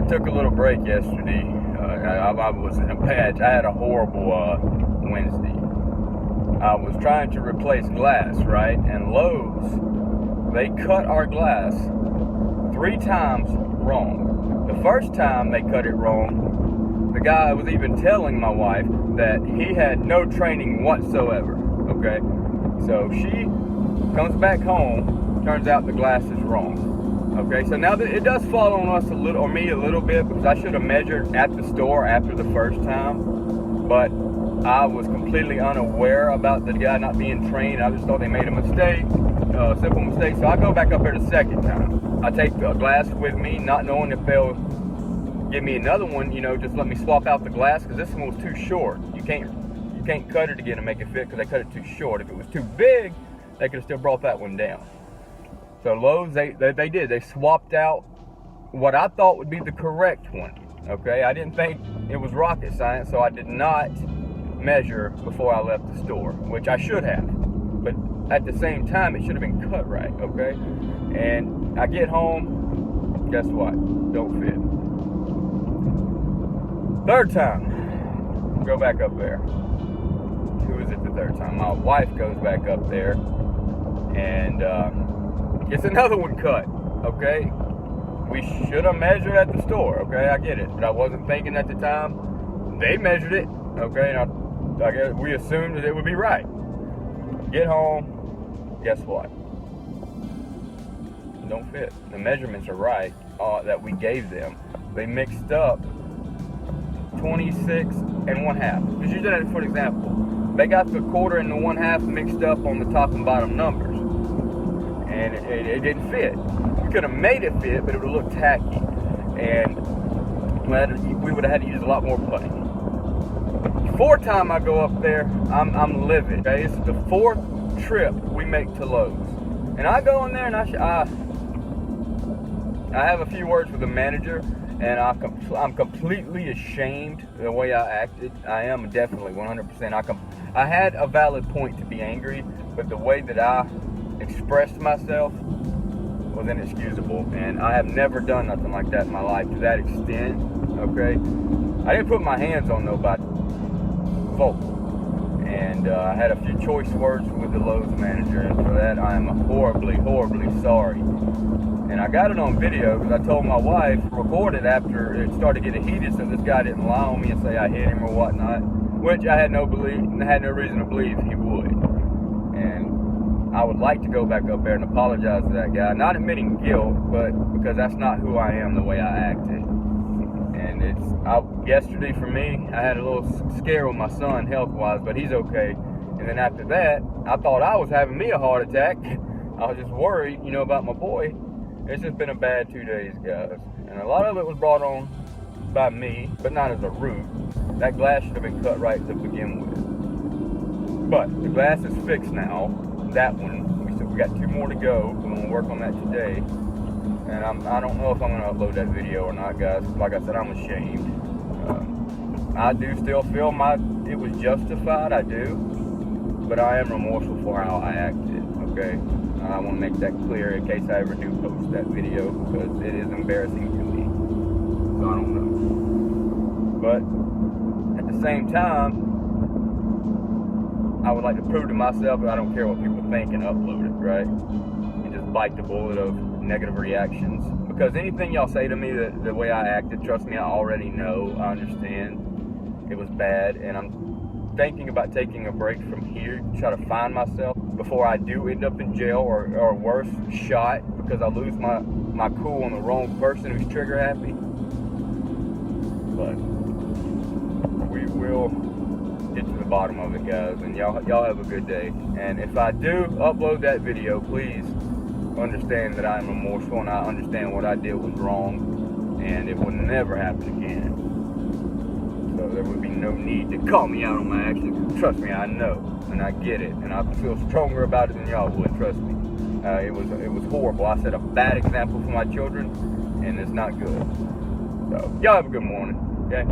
took a little break yesterday. I was in a patch. I had a horrible Wednesday. I was trying to replace glass, right? And Lowe's, they cut our glass 3 times wrong. The first time they cut it wrong, the guy was even telling my wife that he had no training whatsoever, okay? So she comes back home, turns out the glass is wrong. Okay, so now it does fall on us a little, or me a little bit, because I should have measured at the store after the first time, but I was completely unaware about the guy not being trained. I just thought they made a mistake, simple mistake. So I go back up there the second time. I take the glass with me, not knowing if they'll give me another one, just let me swap out the glass, because this one was too short. You can't cut it again and make it fit, because they cut it too short. If it was too big, they could have still brought that one down. So Lowe's, they did. They swapped out what I thought would be the correct one, okay? I didn't think it was rocket science, so I did not measure before I left the store, which I should have. But at the same time, it should have been cut right, okay? And I get home, guess what? Don't fit. Third time, go back up there. Who is it the third time? My wife goes back up there, and it's another one cut, okay? We should have measured at the store, okay? I get it, but I wasn't thinking at the time. They measured it, okay? And I guess we assumed that it would be right. Get home, guess what? It don't fit. The measurements are right that we gave them. They mixed up 26 and 1/2. Just use that for an example. They got the 1/4 and the 1/2 mixed up on the top and bottom numbers. And it didn't fit. We could have made it fit, but it would have looked tacky. And we would have had to use a lot more putty. Fourth time I go up there, I'm livid. Okay? This is the 4th trip we make to Lowe's. And I go in there and I have a few words with the manager, and I'm completely ashamed of the way I acted. I am definitely 100%. I had a valid point to be angry, but the way that I expressed myself was inexcusable, and I have never done nothing like that in my life to that extent, okay? I didn't put my hands on nobody's fault, and I had a few choice words with the Lowe's manager, and for that I am horribly, horribly sorry. And I got it on video because I told my wife, record it after it started getting heated, so this guy didn't lie on me and say I hit him or whatnot, which I had no reason to believe he would. And I would like to go back up there and apologize to that guy, not admitting guilt, but because that's not who I am, the way I acted. And yesterday for me, I had a little scare with my son health-wise, but he's okay. And then after that, I thought I was having me a heart attack. I was just worried, about my boy. It's just been a bad 2 days, guys. And a lot of it was brought on by me, but not as a root. That glass should have been cut right to begin with. But the glass is fixed now. That one, we got 2 more to go. We're going to work on that today. And I don't know if I'm going to upload that video or not, guys. Like I said, I'm ashamed. I do still feel it was justified, I do. But I am remorseful for how I acted, okay? I want to make that clear in case I ever do post that video, because it is embarrassing to me. So I don't know. But at the same time, I would like to prove to myself that I don't care what people think and upload it, right? And just bite the bullet of negative reactions. Because anything y'all say to me, the way I acted, trust me, I already know, I understand. It was bad, and I'm thinking about taking a break from here, try to find myself before I do end up in jail or worse, shot, because I lose my cool on the wrong person who's trigger happy. But we will get to the bottom of it, guys, and y'all have a good day. And if I do upload that video, please understand that I am remorseful, and I understand what I did was wrong, and it will never happen again. So there would be no need to call me out on my actions. Trust me, I know, and I get it, and I feel stronger about it than y'all would. Trust me, it was horrible. I set a bad example for my children, and it's not good. So y'all have a good morning. Okay.